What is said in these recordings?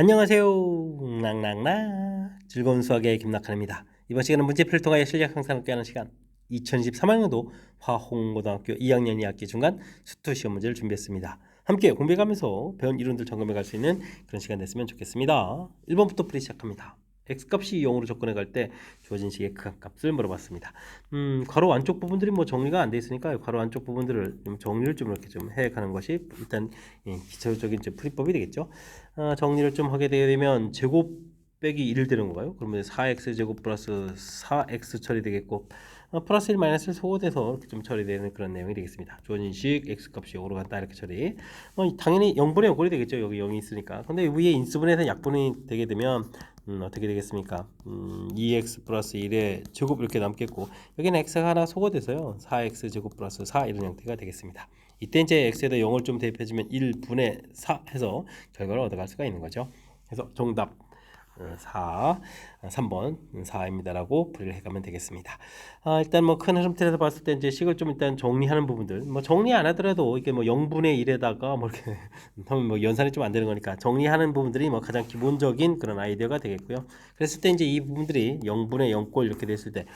안녕하세요. 낭낭나 즐거운 수학의 김낙한입니다. 이번 시간은 문제풀이를 통하여 실력 향상을 꾀하는 시간 2023학년도 화홍고등학교 2학년 2학기 중간 수투 시험 문제를 준비했습니다. 함께 공부해가면서 배운 이론들 점검해 갈 수 있는 그런 시간 됐으면 좋겠습니다. 1번부터 풀이 시작합니다. x값이 0으로 접근해 갈 때 주어진 식의 극한값을 물어봤습니다. 괄호 안쪽 부분들이 뭐 정리가 안 돼 있으니까 괄호 안쪽 부분들을 좀 정리를 좀 이렇게 좀 해가는 것이 일단 기초적인 풀이법이 되겠죠. 정리를 좀 하게 되면 제곱 빼기 1 되는 건가요? 그러면 4x 제곱 플러스 4x 처리되겠고 플러스 1 마이너스 1 소거돼서 이렇게 좀 처리되는 그런 내용이 되겠습니다. 주어진 식 x 값이 0으로 간다 이렇게 처리. 당연히 0분의 0꼴이 되겠죠. 여기 0이 있으니까. 근데 위에 인수분해에서 약분이 되게 되면 어떻게 되겠습니까? 2x 플러스 1의 제곱 이렇게 남겠고 여기는 x가 하나 소거돼서요. 4x 제곱 플러스 4 이런 형태가 되겠습니다. 이때 이제 x에다 0을 좀 대입해주면 1분의 4 해서 결과를 얻어갈 수가 있는 거죠. 그래서 정답 4, 3번 4입니다라고 풀이를 해가면 되겠습니다. 일단 뭐 큰 흐름틀에서 봤을 때 이제 식을 좀 일단 정리하는 부분들, 뭐 정리 안 하더라도 이게 뭐 0분의 1에다가 뭐 이렇게 하면 뭐 연산이 좀 안 되는 거니까 정리하는 부분들이 뭐 가장 기본적인 그런 아이디어가 되겠고요. 그랬을 때 이제 이 부분들이 0분의 0꼴 이렇게 됐을 때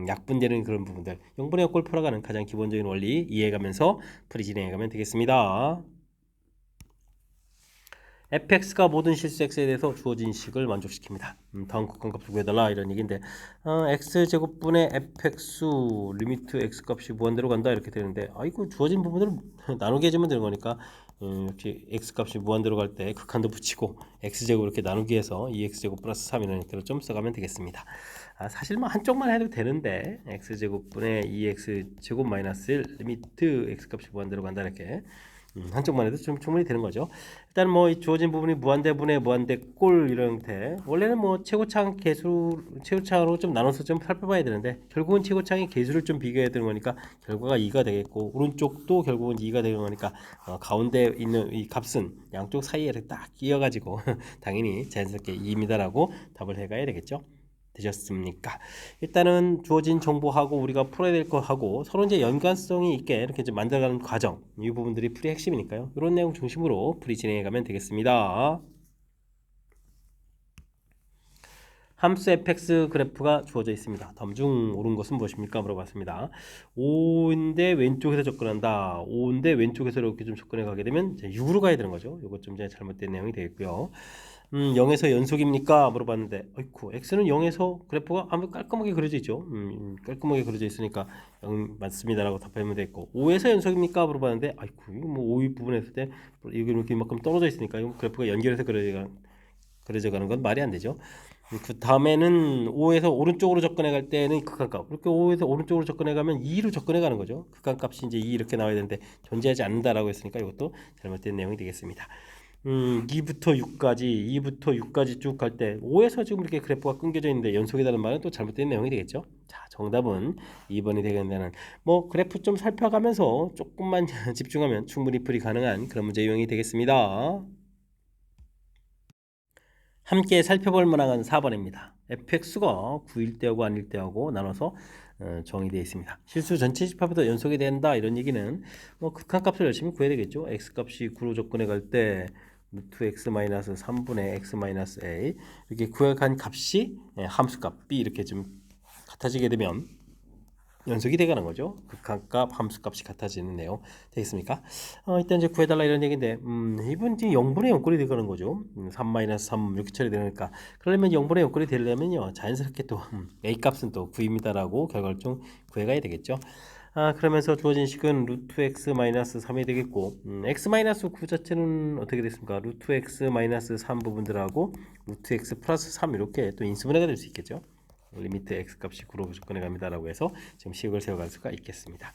약분되는 그런 부분들, 0분의 0꼴 풀어가는 가장 기본적인 원리 이해해가면서 풀이 진행해가면 되겠습니다. fx가 모든 실수 x에 대해서 주어진 식을 만족시킵니다. 다음 극한값을 구해달라 이런 얘기인데 x제곱분의 fx 리미트 x값이 무한대로 간다 이렇게 되는데 이거 주어진 부분을 나누게 해주면 되는 거니까 역시 x값이 무한대로 갈 때 극한도 붙이고 x제곱 이렇게 나누기 해서 2x제곱 플러스 3 이런 형태로 좀 써가면 되겠습니다. 사실 뭐 한쪽만 해도 되는데 x제곱분의 2x제곱 마이너스 1 리미트 x값이 무한대로 간다 이렇게 한쪽만 해도 좀 충분히 되는 거죠. 일단 뭐 이 주어진 부분이 무한대분의 무한대꼴 이런 형태. 원래는 뭐 최고창 개수 최고창으로 좀 나눠서 좀 살펴봐야 되는데 결국은 최고창의 개수를 좀 비교해야 되는 거니까 결과가 2가 되겠고 오른쪽도 결국은 2가 되는 거니까 가운데 있는 이 값은 양쪽 사이에 딱 끼어가지고 당연히 자연스럽게 2입니다라고 답을 해가야 되겠죠. 되셨습니까? 일단은 주어진 정보하고 우리가 풀어야 될 거 하고 서로 이제 연관성이 있게 이렇게 이제 만들어가는 과정 이 부분들이 풀이 핵심이니까요. 이런 내용 중심으로 풀이 진행해 가면 되겠습니다. 함수 fx 그래프가 주어져 있습니다. 다음 중 옳은 것은 무엇입니까? 물어봤습니다. 5인데 왼쪽에서 접근한다. 5인데 왼쪽에서 이렇게 좀 접근해 가게 되면 6으로 가야 되는 거죠. 이것 좀 이제 잘못된 내용이 되겠고요. 0에서 연속입니까? 물어봤는데 어이쿠 x는 0에서 그래프가 아무 깔끔하게 그려져 있죠. 깔끔하게 그려져 있으니까 0 맞습니다라고 답하면 되겠고 5에서 연속입니까? 물어봤는데 아이쿠 이거 뭐 5위 부분에 있을 때 여기 이렇게 이만큼 떨어져 있으니까 이 그래프가 연결해서 그려져 가는 건 말이 안 되죠. 그 다음에는 5에서 오른쪽으로 접근해 갈 때는 극한값 이렇게 5에서 오른쪽으로 접근해 가면 2로 접근해 가는 거죠. 극한값이 이제 2 이렇게 나와야 되는데 존재하지 않는다라고 했으니까 이것도 잘못된 내용이 되겠습니다. 2부터 6까지 2부터 6까지 쭉 갈 때 5에서 지금 이렇게 그래프가 끊겨져 있는데 연속이라는 말은 또 잘못된 내용이 되겠죠. 자, 정답은 2번이 되겠는데는 뭐 그래프 좀 살펴가면서 조금만 집중하면 충분히 풀이 가능한 그런 문제 유형이 되겠습니다. 함께 살펴볼 만한 4번입니다. fx가 9일 때하고 아닐 때하고 나눠서 정의되어 있습니다. 실수 전체 집합에서 연속이 된다 이런 얘기는 뭐 극한값을 열심히 구해야 되겠죠. x값이 9로 접근해 갈 때 루트 x 마이너스 3분의 x 마이너스 a 이렇게 구획한 값이 함수값 b 이렇게 좀 같아지게 되면 연속이 되가는 거죠. 극한값, 함수값이 같아지는 내용 되겠습니까? 일단 이제 구해달라 이런 얘기인데, 이번 지금 0분의 0꼴이 되가는 거죠. 3-3 이렇게 처리되니까 그러려면 0분의 0꼴이 되려면요 자연스럽게 또 a 값은 또 9입니다라고 결과를 좀 구해가야 되겠죠. 그러면서 주어진 식은 루트 x 마이너스 3이 되겠고, x 마이너스 9 자체는 어떻게 됐습니까? 루트 x 마이너스 3 부분들하고 루트 x 플러스 3 이렇게 또 인수분해가 될 수 있겠죠. 리미트 x 값이 9로 접근해 갑니다라고 해서 지금 식을 세워갈 수가 있겠습니다.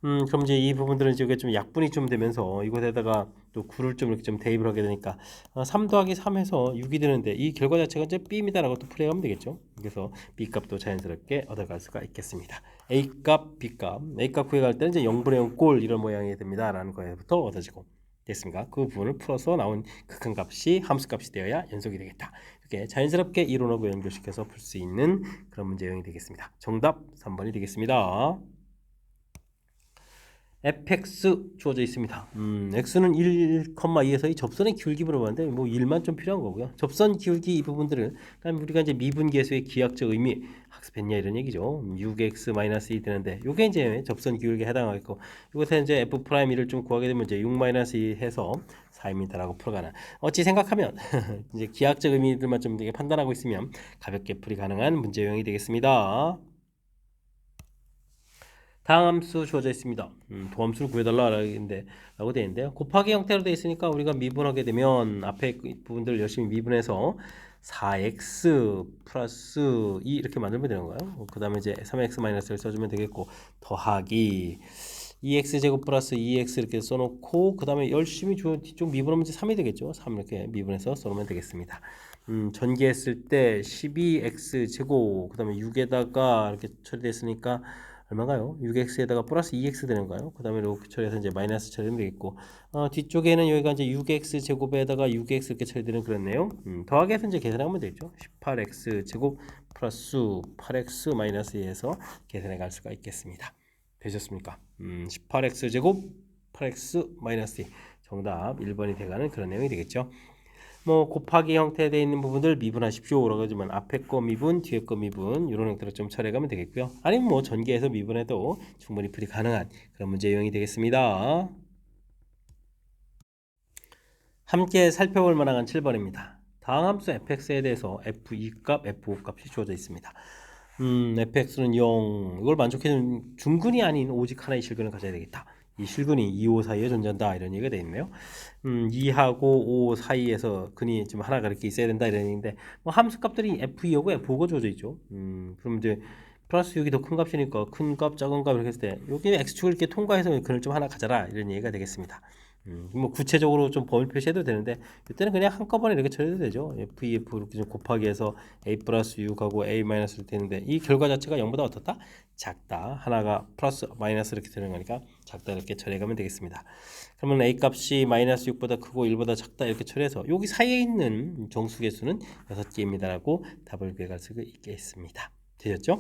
그럼 이제 이 부분들은 이제 좀 약분이 좀 되면서 이곳에다가 또 9를 좀 이렇게 좀 대입을 하게 되니까 3 더하기 3해서 6이 되는데 이 결과 자체가 이제 b입니다라고 또 풀이하면 되겠죠. 그래서 b 값도 자연스럽게 얻어갈 수가 있겠습니다. a 값, b 값, a 값 구해갈 때는 이제 0분의 0꼴 이런 모양이 됩니다라는 거에부터 얻어지고 됐습니까? 그 부분을 풀어서 나온 극한값이 함수값이 되어야 연속이 되겠다. 이렇게 자연스럽게 이론하고 연결시켜서 풀 수 있는 그런 문제 유형이 되겠습니다. 정답 3번이 되겠습니다. fx 주어져 있습니다. x는 1,2에서 이 접선의 기울기 물어봤는데 뭐 1만 좀 필요한 거고요. 접선 기울기 이 부분들은 그러니까 우리가 이제 미분계수의 기하학적 의미 학습했냐 이런 얘기죠. 6x-2 되는데 요게 이제 접선 기울기에 해당하겠고 이것에 이제 f'1을 좀 구하게 되면 이제 6-2 해서 4입니다라고 풀어가는 어찌 생각하면 이제 기하학적 의미들만 좀 되게 판단하고 있으면 가볍게 풀이 가능한 문제 유형이 되겠습니다. 다음 함수 주어져 있습니다. 도함수를 구해달라고 되어 있는데요. 곱하기 형태로 되어 있으니까 우리가 미분하게 되면 앞에 부분들을 열심히 미분해서 4x 플러스 2 이렇게 만들면 되는 거예요. 그 다음에 이제 3x 마이너스를 써주면 되겠고 더하기 2x 제곱 플러스 2x 이렇게 써놓고 그 다음에 열심히 뒤쪽 미분하면 이제 3이 되겠죠. 3 이렇게 미분해서 써놓으면 되겠습니다. 전개했을 때 12x 제곱 그 다음에 6에다가 이렇게 처리됐으니까 얼마인가요? 6x에다가 플러스 2x 되는 거예요. 그 다음에 이렇게 처리해서 이제 마이너스 처리하면 되겠고 뒤쪽에는 여기가 이제 6x 제곱에다가 6x 이렇게 처리되는 그런 내용 더하기해서 이제 계산하면 되죠. 18x 제곱 플러스 8x 마이너스 2에서 계산해 갈 수가 있겠습니다. 되셨습니까? 18x 제곱 8x 마이너스 2 정답 1번이 돼가는 그런 내용이 되겠죠. 뭐 곱하기 형태되어 있는 부분들 미분하십시오라고 하지만 앞에 거 미분, 뒤에 거 미분 이런 형태로 좀 처리하면 되겠고요. 아니면 뭐 전개해서 미분해도 충분히 풀이 가능한 그런 문제 유형이 되겠습니다. 함께 살펴볼 만한 7번입니다. 다음 함수 fx에 대해서 f2값, f5값이 주어져 있습니다. fx는 0 이걸 만족해주는 중근이 아닌 오직 하나의 실근을 가져야 되겠다. 이 실근이 2, 5 사이에 존재한다 이런 얘기가 되어 있네요. 2하고 5 사이에서 근이 좀 하나가 이렇게 있어야 된다 이런 얘기인데 뭐 함수 값들이 f2하고 f5가 주어져 있죠. 그럼 이제 플러스 6이 더 큰 값이니까 큰 값, 작은 값 이렇게 했을 때 여기 x축을 이렇게 통과해서 근을 좀 하나 가져라 이런 얘기가 되겠습니다. 뭐 구체적으로 좀 범위 표시해도 되는데 이때는 그냥 한꺼번에 이렇게 처리해도 되죠. f, f 이렇게 좀 곱하기 해서 a 플러스 6하고 a 마이너스를 되는데 이 결과 자체가 0보다 어떻다? 작다. 하나가 플러스 마이너스 이렇게 되는 거니까 작다 이렇게 처리해가면 되겠습니다. 그러면 a 값이 마이너스 6보다 크고 1보다 작다 이렇게 처리해서 여기 사이에 있는 정수계수는 6개입니다라고 답을 구해갈 수 있겠습니다. 되셨죠?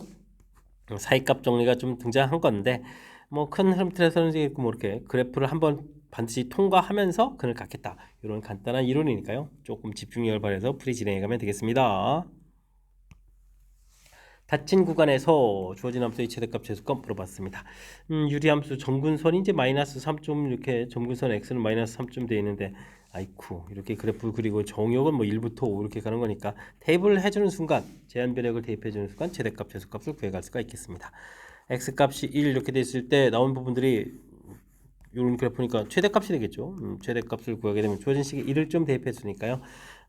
사이값 정리가 좀 등장한 건데 뭐 큰 흐름 틀에서는 이제 뭐 이렇게 그래프를 한번 반드시 통과하면서 근을 갖겠다 이런 간단한 이론이니까요. 조금 집중력을 발휘해서 풀이 진행해가면 되겠습니다. 닫힌 구간에서 주어진 함수의 최대값 최소값 물어봤습니다. 유리함수 점근선이 이제 마이너스 3점 이렇게 점근선 x는 마이너스 3점 되어 있는데 아이쿠 이렇게 그래프 그리고 정역은 뭐 1부터 5 이렇게 가는 거니까 테이블을 해주는 순간 제한 변역을 대입해주는 순간 최대값 최소값을 구해갈 수가 있겠습니다. x값이 1 이렇게 됐을 때 나온 부분들이 이런 그래프니까 최대값이 되겠죠. 최대값을 구하게 되면 주어진 식에 1을 좀 대입했으니까요.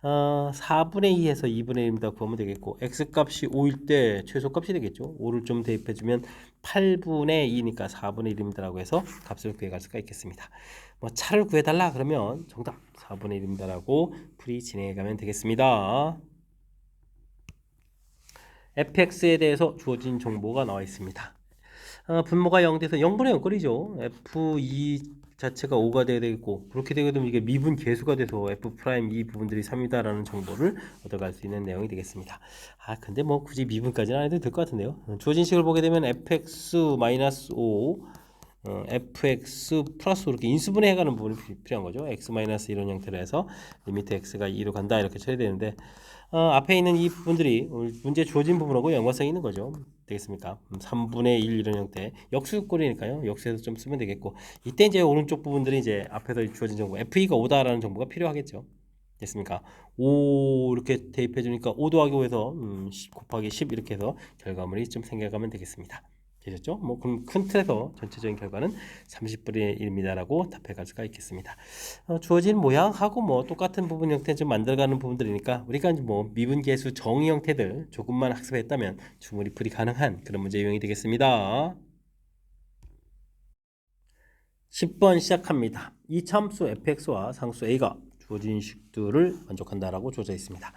4분의 2에서 2분의 1입니다. 구하면 되겠고 x값이 5일 때 최소값이 되겠죠. 5를 좀 대입해주면 8분의 2니까 4분의 1입니다라고 해서 값을 구해갈 수가 있겠습니다. 뭐 차를 구해달라 그러면 정답 4분의 1입니다라고 풀이 진행해가면 되겠습니다. fx에 대해서 주어진 정보가 나와 있습니다. 분모가 0 돼서 0분의 0꼴이죠. f2 자체가 5가 되어야 되겠고 그렇게 되게 되면 이게 미분 계수가 돼서 f' 이 부분들이 3이다라는 정보를 얻어갈 수 있는 내용이 되겠습니다. 근데 뭐 굳이 미분까지는 안 해도 될 것 같은데요. 주어진 식을 보게 되면 fx-5 fx 플러스 이렇게 인수분해 해가는 부분이 필요한 거죠. x 마이너스 이런 형태로 해서 리미트 x가 2로 간다 이렇게 쳐야 되는데 앞에 있는 이 부분들이 문제 주어진 부분하고 연관성이 있는 거죠. 되겠습니까? 3분의 1 이런 형태 역수꼴이니까요. 역수에서 좀 쓰면 되겠고 이때 이제 오른쪽 부분들이 이제 앞에서 주어진 정보 f2가 5다라는 정보가 필요하겠죠. 됐습니까? 5 이렇게 대입해 주니까 5 더하기 5에서 10 곱하기 10 이렇게 해서 결과물이 좀 생겨가면 되겠습니다. 되셨죠? 뭐 그럼 큰 틀에서 전체적인 결과는 30분의 1입니다라고 답해 갈 수가 있겠습니다. 주어진 모양하고 뭐 똑같은 부분 형태 좀 만들어가는 부분들이니까 우리가 이제 뭐 미분계수 정의 형태들 조금만 학습했다면 충분히 풀이 가능한 그런 문제 유형이 되겠습니다. 10번 시작합니다. 이차 함수 fx와 상수 a가 주어진 식들을 만족한다라고 주어져 있습니다.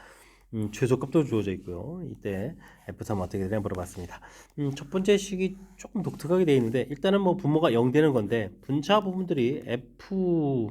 최소값도 주어져 있고요. 이때 F3 어떻게 되냐 물어봤습니다. 첫 번째 식이 조금 독특하게 되어 있는데 일단은 뭐 분모가 0 되는 건데 분자 부분들이 F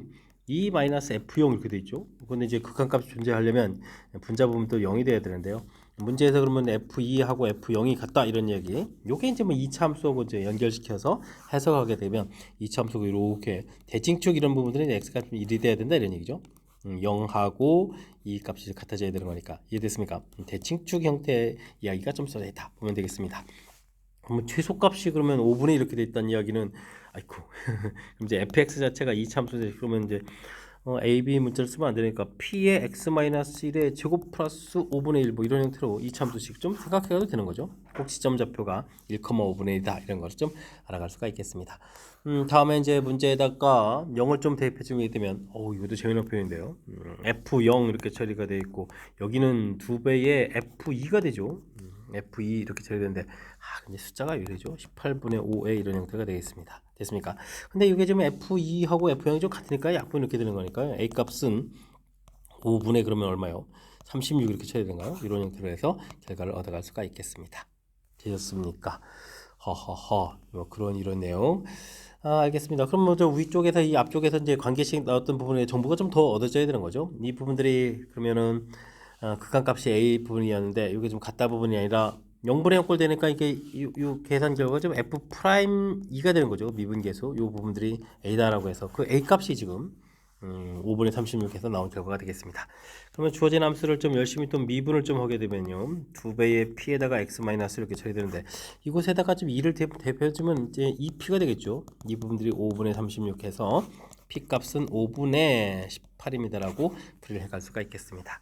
F0 이렇게 돼 있죠. 근데 이제 극한값이 존재하려면 분자 부분도 0이 돼야 되는데요. 문제에서 그러면 F2하고 F0이 같다 이런 얘기. 요게 이제 뭐 2차 함수하고 이제 연결시켜서 해석하게 되면 2차 함수고 이렇게 대칭축 이런 부분들은 x가 좀 1이 돼야 된다 이런 얘기죠. 0하고 이 값이 같아져야 되는 거니까 이해됐습니까? 대칭축 형태의 이야기가 좀 써져 있다 보면 되겠습니다. 그러면 최소값이 그러면 5분의 이렇게 돼 있다는 이야기는 아이고 그럼 이제 fx 자체가 이참수인데 그러면 이제 a, b 문자를 쓰면 안 되니까 p의 x-1의 제곱 플러스 5분의 1 뭐 이런 형태로 이참수식 좀 생각해도 되는 거죠. 꼭 지점 좌표가 1,5분의 1이다 이런 것을 좀 알아갈 수가 있겠습니다. 다음에 이제 문제에다가 0을 좀 대입해 주게 되면 이것도 재미있는 표현인데요. f0 이렇게 처리가 되어 있고 여기는 2배의 f2가 되죠. F2 이렇게 처리되는데 근데 숫자가 왜 이러죠? 18분의 5에 이런 형태가 되겠습니다. 됐습니까? 근데 이게 좀 F2하고 F0이 좀 같으니까 약분 이렇게 되는 거니까요. A 값은 5분의 그러면 얼마요? 36 이렇게 처리된가요? 이런 형태로 해서 결과를 얻어갈 수가 있겠습니다. 되셨습니까? 허허허 그런 이런 내용. 알겠습니다. 그럼 먼저 위쪽에서 이 앞쪽에서 이제 관계식 나왔던 부분의 정보가 좀 더 얻어져야 되는 거죠. 이 부분들이 그러면은 극한값이 a 부분이었는데 이게 좀 같다 부분이 아니라 0분의 0꼴 되니까 이게 이 계산 결과가 좀 f 프라임 2가 되는 거죠. 미분계수 이 부분들이 a다라고 해서 그 a 값이 지금 5분의 36에서 나온 결과가 되겠습니다. 그러면 주어진 함수를 좀 열심히 또 미분을 좀 하게 되면요. 2배의 p에다가 x 마이너스 이렇게 처리되는데 이곳에다가 좀 2를 대표해주면 이제 2p가 되겠죠. 이 부분들이 5분의 36 해서 p 값은 5분의 18입니다라고 풀이를 해갈 수가 있겠습니다.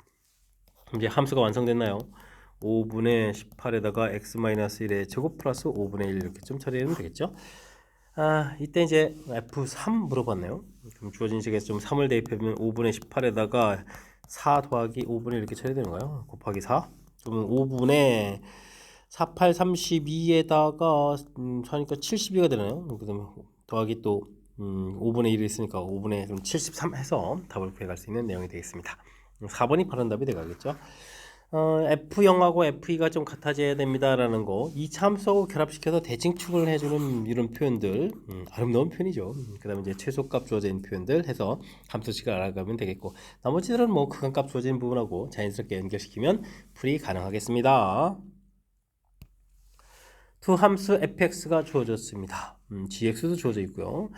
이제 함수가 완성됐나요? 5분의 18에다가 x-1의 제곱 플러스 5분의 1 이렇게 좀 처리하면 되겠죠? 이때 이제 F3 물어봤네요. 그럼 주어진 식에서 좀 3을 대입하면 5분의 18에다가 4 더하기 5분의 1 이렇게 처리되는 거예요. 곱하기 4. 그러면 5분의 48, 32에다가 4니까 72가 되나요? 그다음에 더하기 또 5분의 1이 있으니까 5분의 73 해서 답을 구해갈 수 있는 내용이 되겠습니다. 4번이 바른 답이 되겠죠. F0하고 F2가 좀 같아져야 됩니다라는 거. 이 참수하고 결합시켜서 대칭축을 해주는 이런 표현들, 아름다운 표현이죠. 그 다음에 이제 최소값 주어진 표현들 해서 함수식을 알아가면 되겠고, 나머지들은 뭐 극한값 주어진 부분하고 자연스럽게 연결시키면 풀이 가능하겠습니다. 두 함수 fx가 주어졌습니다. gx도 주어져 있고요.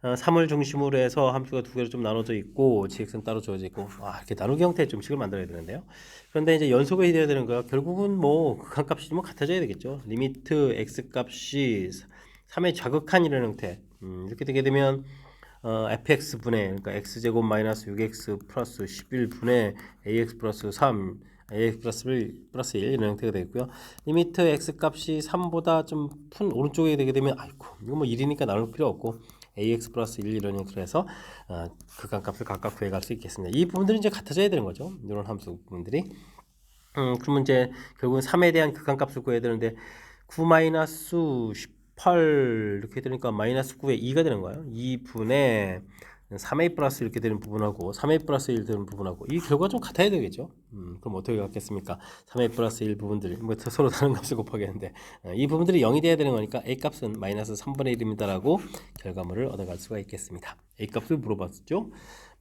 3을 중심으로 해서 함수가 두 개로 좀 나눠져 있고 gx는 따로 주어져 있고 이렇게 나누기 형태의 좀 식을 만들어야 되는데요. 그런데 이제 연속이 돼야 되는 거야. 결국은 뭐 극한값이 뭐 같아져야 되겠죠. 리미트 x 값이 3의 좌극한이라는 형태. 이렇게 되게 되면 fx 분의 그러니까 x제곱 마이너스 6x 플러스 11분의 ax 플러스 3 ax 플러스 1 이런 형태가 되겠고요. 리미트 x 값이 3보다 좀 푼 오른쪽에 되게 되면 이거 뭐 1이니까 나눌 필요 없고 ax 플러스 1 이런 형태로 해서 극한값을 각각 구해갈 수 있겠습니다. 이 부분들이 이제 같아져야 되는 거죠. 이런 함수 부분들이. 그러면 이제 결국은 3에 대한 극한값을 구해야 되는데 9 마이너스 18 이렇게 되니까 마이너스 9에 2가 되는 거예요. 2분의 3a 플러스 이렇게 되는 부분하고 3a 플러스 1 되는 부분하고 이 결과가 좀 같아야 되겠죠. 그럼 어떻게 같겠습니까? 3a 플러스 1 부분들 뭐 서로 다른 값을 곱하겠는데 이 부분들이 0이 돼야 되는 거니까 a 값은 마이너스 3분의 1입니다라고 결과물을 얻어갈 수가 있겠습니다. a 값을 물어봤죠.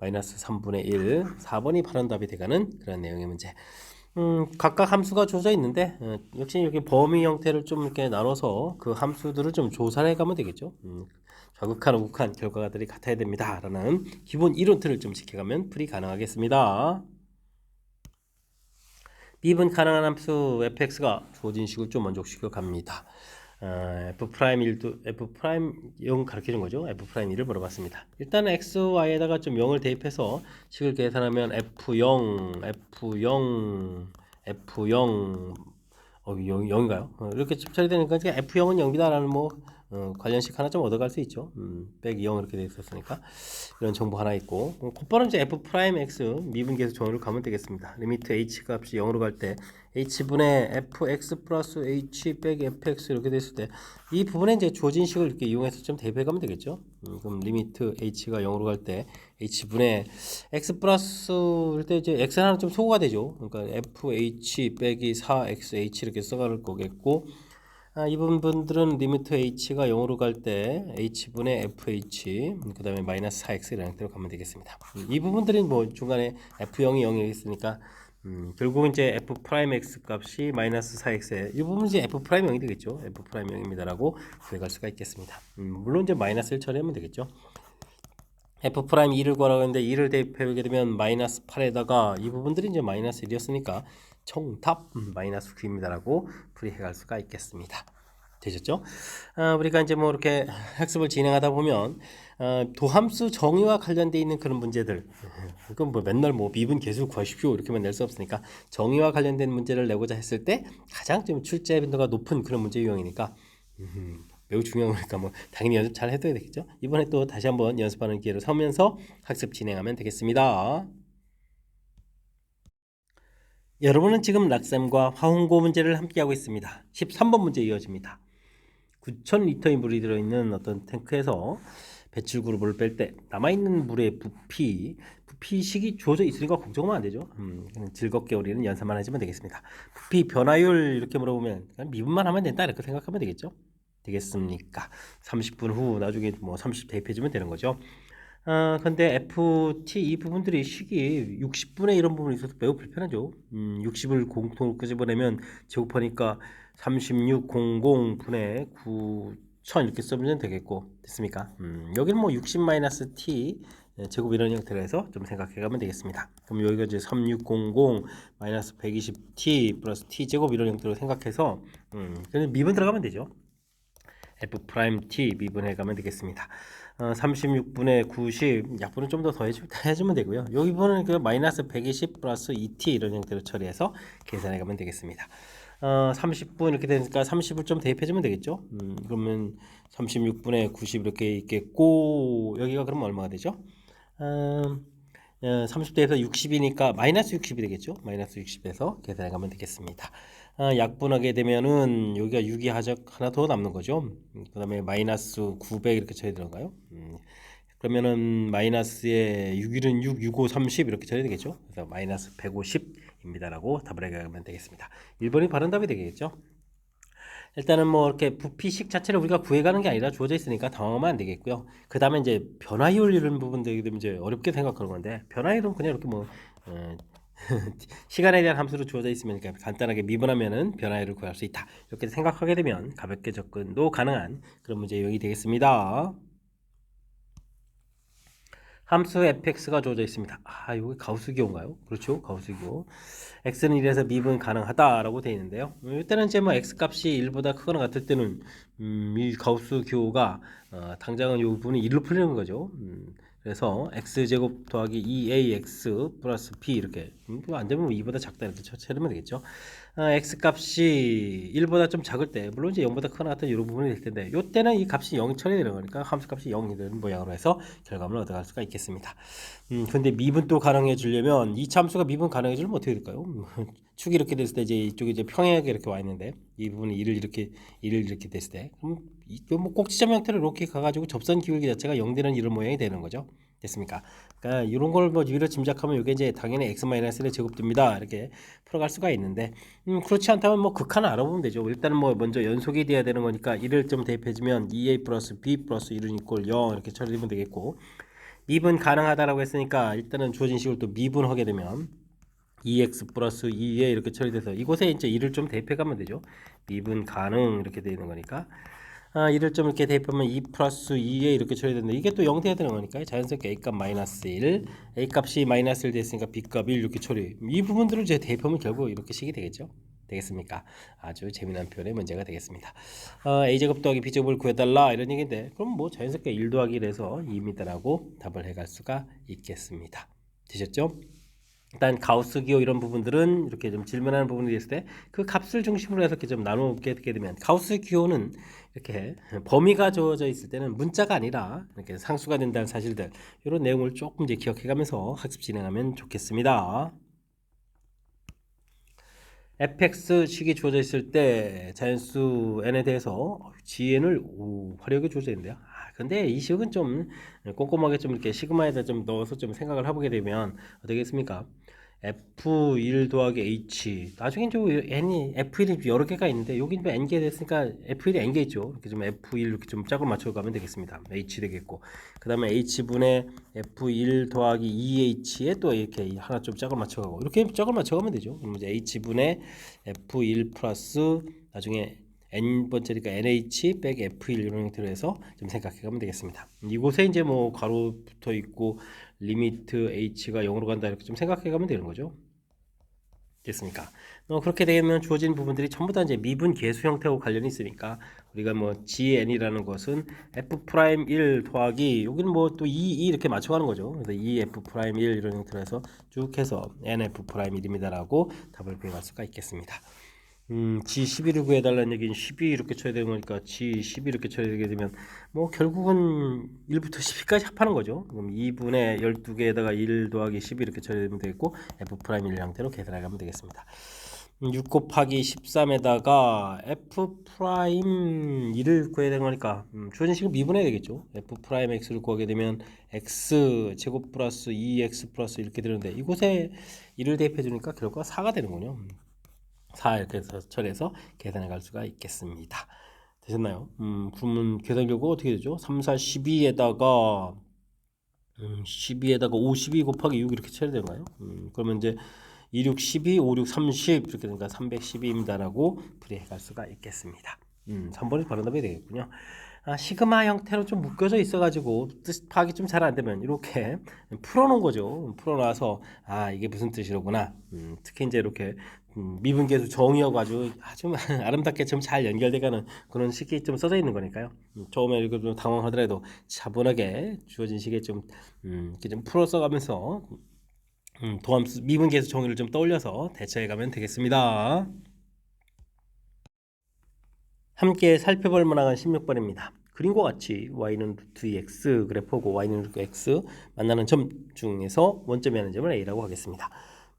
마이너스 3분의 1 4번이 바른 답이 돼가는 그런 내용의 문제. 각각 함수가 주어져 있는데 역시 이렇게 범위 형태를 좀 이렇게 나눠서 그 함수들을 좀 조사를 해가면 되겠죠. 좌극한, 우극한 결과들이 같아야 됩니다. 라는 기본 이론틀을 좀 지켜가면 풀이 가능하겠습니다. 미분 가능한 함수 fx가 주어진 식을 좀 만족시켜 갑니다. F'1도 F'0 가르쳐준 거죠. F'1을 물어봤습니다. 일단 x, y에다가 좀 0을 대입해서 식을 계산하면 F0 0인가요? 이렇게 처리되니까 F0은 0이다라는 뭐 관련식 하나 좀 얻어갈 수 있죠. 빼기 0 이렇게 돼 있었으니까 이런 정보 하나 있고 곧바로 이제 F'X 미분계수 정의로 가면 되겠습니다. 리미트 H 값이 0으로 갈 때 H분의 Fx 플러스 H 빼기 Fx 이렇게 됐을 때 이 부분에 이제 주어진 식을 이렇게 이용해서 좀 대입해 가면 되겠죠. 그럼 리미트 H가 0으로 갈 때 H분의 X 플러스 때 이제 X는 하나 좀 소거가 되죠. 그러니까 FH 빼기 4XH 이렇게 써갈 거겠고 이 부분들은 리미트 h가 0으로 갈 때 h분의 fh 그 다음에 마이너스 4x 이런 형태로 가면 되겠습니다. 이 부분들이 뭐 중간에 f0이 0이 있으니까 결국은 이제 f 프라임 x 값이 마이너스 4x에 이 부분은 이제 f 프라임 0이 되겠죠. f 프라임 0입니다라고 구해갈 수가 있겠습니다. 물론 이제 마이너스를 처리하면 되겠죠. f 프라임 2를 구하라고 했는데 2를 대입하게 되면 마이너스 8에다가 이 부분들이 이제 마이너스 1이었으니까 정답 마이너스 9입니다라고 풀이해갈 수가 있겠습니다. 되셨죠? 우리가 이제 뭐 이렇게 학습을 진행하다 보면 도함수 정의와 관련되어 있는 그런 문제들, 그건 뭐 맨날 뭐 미분 계수 구하십시오 이렇게만 낼 수 없으니까 정의와 관련된 문제를 내고자 했을 때 가장 좀 출제 빈도가 높은 그런 문제 유형이니까 매우 중요한 거니까 뭐 당연히 연습 잘 해둬야 되겠죠. 이번에 또 다시 한번 연습하는 기회를 삼으면서 학습 진행하면 되겠습니다. 여러분은 지금 락쌤과 화홍고 문제를 함께하고 있습니다. 13번 문제 이어집니다. 9,000리터의 물이 들어있는 어떤 탱크에서 배출 그룹을 뺄 때 남아있는 물의 부피식이 주어져 있으니까 걱정하면 안 되죠. 즐겁게 우리는 연습만 하시면 되겠습니다. 부피 변화율 이렇게 물어보면 그냥 미분만 하면 된다 이렇게 생각하면 되겠죠. 되겠습니까? 30분 후 나중에 뭐 30 대입해주면 되는 거죠. 근데 FT 이 부분들이 식이 60분의 이런 부분이 있어서 매우 불편하죠. 60을 공통으로 끄집어내면 제곱하니까 3600분의 9,000 이렇게 써면 되겠고 됐습니까? 여기는 뭐 60-t 제곱 이런 형태로 해서 좀 생각해가면 되겠습니다. 그럼 여기가 이제 3600 마이너스 120t 플러스 t 제곱 이런 형태로 생각해서 그냥 미분 들어가면 되죠. f 프라임 t 미분해 가면 되겠습니다. 36분의 90 약분은 좀 더 해주면 되고요. 여기 보는 그 마이너스 120 플러스 2t 이런 형태로 처리해서 계산해 가면 되겠습니다. 30분 이렇게 되니까 30을 좀 대입해주면 되겠죠. 그러면 36분의 90 이렇게 있겠고 여기가 그러면 얼마가 되죠? 30대에서 60이니까 마이너스 60이 되겠죠. 마이너스 60에서 계산해 가면 되겠습니다. 약분하게 되면은 여기가 6이 하나 더 남는 거죠. 그 다음에 마이너스 900 이렇게 쳐야 되는가요? 그러면은 마이너스에 6일은 6, 6, 5, 30 이렇게 쳐야 되겠죠. 그래서 마이너스 150입니다라고 답을 해가면 되겠습니다. 1번이 바른 답이 되겠죠. 일단은 뭐 이렇게 부피식 자체를 우리가 구해가는 게 아니라 주어져 있으니까 당황하면 안 되겠고요. 그 다음에 이제 변화율 이런 부분들이 이제 어렵게 생각하는 건데 변화율은 그냥 이렇게 뭐 시간에 대한 함수로 주어져 있으면 간단하게 미분하면은 변화율을 구할 수 있다. 이렇게 생각하게 되면 가볍게 접근도 가능한 그런 문제 유형이 되겠습니다. 함수 fx가 주어져 있습니다. 여기 가우스 기호인가요? 그렇죠. 가우스 기호. x는 1에서 미분 가능하다라고 되어 있는데요. 이때는 이제 뭐 x 값이 1보다 크거나 같을 때는 이 가우스 기호가 당장은 이 부분이 1로 풀리는 거죠. 그래서 x제곱 더하기 2ax 플러스 b 이렇게 안 되면 2보다 작다 이렇게 처리하면 되겠죠. x 값이 1보다 좀 작을 때 물론 이제 0보다 크거나 같은 이런 부분이 될 텐데 이때는 이 값이 0 처리되는 거니까 함수 값이 0이 되는 모양으로 해서 결과물을 얻어갈 수가 있겠습니다. 근데 미분도 가능해 주려면 이 함수가 미분 가능해 주려면 어떻게 될까요? 축이 이렇게 됐을 때 이제 이쪽이 이제 평행하게 이렇게 와 있는데 이 부분이 1을 이렇게 됐을 때 그럼 뭐 꼭지점 형태로 이렇게 가가지고 접선 기울기 자체가 0 되는 이런 모양이 되는 거죠. 됐습니까? 그러니까 이런 걸 뭐 위로 짐작하면 이게 이제 당연히 x-1의 제곱됩니다. 이렇게 풀어갈 수가 있는데 그렇지 않다면 뭐 극한을 알아보면 되죠. 일단은 뭐 먼저 연속이 돼야 되는 거니까 1을 좀 대입해주면 2a 플러스 b 플러스 1은 이꼴 0 이렇게 처리되면 되겠고 미분 가능하다라고 했으니까 일단은 주어진 식을 또 미분하게 되면 2x 플러스 2에 이렇게 처리돼서 이곳에 이제 1을 좀 대입해가면 되죠. 미분 가능 이렇게 되어 있는 거니까 1을 좀 이렇게 대입하면 2 플러스 2에 이렇게 처리되는데 이게 또 0 돼야 되는 거니까 자연스럽게 A값 마이너스 1 A값이 마이너스 1 됐으니까 B값 1 이렇게 처리 이 부분들을 이제 대입하면 결국 이렇게 식이 되겠죠. 되겠습니까? 아주 재미난 표현의 문제가 되겠습니다. A제곱 더하기 B제곱을 구해달라 이런 얘기인데 그럼 뭐 자연스럽게 1 더하기 1에서 2입니다라고 답을 해갈 수가 있겠습니다. 되셨죠? 일단 가우스 기호 이런 부분들은 이렇게 좀 질문하는 부분이 있을 때 그 값을 중심으로 해서 이렇게 좀 나누게 되면 가우스 기호는 이렇게 범위가 주어져 있을 때는 문자가 아니라 이렇게 상수가 된다는 사실들 이런 내용을 조금 이제 기억해가면서 학습 진행하면 좋겠습니다. fx 식이 주어져 있을 때 자연수 n에 대해서 gn을 화려하게 주어져 있는데요. 근데 이 식은 좀 꼼꼼하게 좀 이렇게 시그마에다 좀 넣어서 좀 생각을 해보게 되면 어떻겠습니까? F1 더하기 H. 나중에 좀 N이 F1이 여러 개가 있는데 여기 뭐 N개 됐으니까 F1이 N개 있죠. 이렇게 좀 F1 이렇게 좀 짝을 맞춰 가면 되겠습니다. H 되겠고. 그다음에 H분의 F1 더하기 2H에 또 이렇게 하나 좀 짝을 맞춰 가고 이렇게 짝을 맞춰 가면 되죠. 그럼 이제 H분의 F1 플러스 나중에 n번째니까 nh 빼기 f1 이런 형태로 해서 좀 생각해 가면 되겠습니다. 이곳에 이제 뭐 가로 붙어 있고 리미트 h가 0으로 간다 이렇게 좀 생각해 가면 되는 거죠. 됐습니까? 그렇게 되면 주어진 부분들이 전부 다 이제 미분 계수 형태하고 관련이 있으니까 우리가 뭐 gn이라는 것은 f'1 더하기 여기는 뭐 또 2 이렇게 맞춰가는 거죠. 그래서 2f'1 이런 형태로 해서 쭉 해서 nf'1입니다라고 답을 구해갈 수가 있겠습니다. G11을 구해달라는 얘기는 12 이렇게 쳐야 되는 거니까 G12 이렇게 쳐야 되게 되면 뭐 결국은 1부터 12까지 합하는 거죠. 그럼 2분의 12개에다가 1 더하기 12 이렇게 쳐야 되면 되겠고 F'1 형태로 계산해 가면 되겠습니다. 6 곱하기 13에다가 F'2를 구해야 되는 거니까 주어진 식을 미분해야 되겠죠. F'X를 구하게 되면 X 제곱 플러스 2X 플러스 이렇게 되는데 이곳에 1을 대입해 주니까 결과가 4가 되는군요. 4 이렇게 해서 처리해서 계산해 갈 수가 있겠습니다. 되셨나요? 그러면 계산 결과 어떻게 되죠? 3, 4, 12에다가 12에다가 52 곱하기 6 이렇게 처리 되나요? 그러면 이제 2, 6, 12, 5, 6, 30 이렇게 되니까 312입니다라고 풀이해 갈 수가 있겠습니다. 3번이 바로 답이 되겠군요. 시그마 형태로 좀 묶여져 있어가지고 뜻 파악이 좀 잘 안 되면 이렇게 풀어놓은 거죠. 풀어놔서 이게 무슨 뜻이로구나. 특히 이제 이렇게 미분계수 정의하고 아주 아름답게 좀 잘 연결돼가는 그런 식이 좀 써져 있는 거니까요. 처음에 이거 좀 당황하더라도 차분하게 주어진 식에 좀 이렇게 좀 풀어 써가면서 도함수 미분계수 정의를 좀 떠올려서 대처해가면 되겠습니다. 함께 살펴볼 만한 16번입니다. 그림과 같이 y는 루트 2x 그래프고 y는 루트 x 만나는 점 중에서 원점이 하는 점을 a라고 하겠습니다.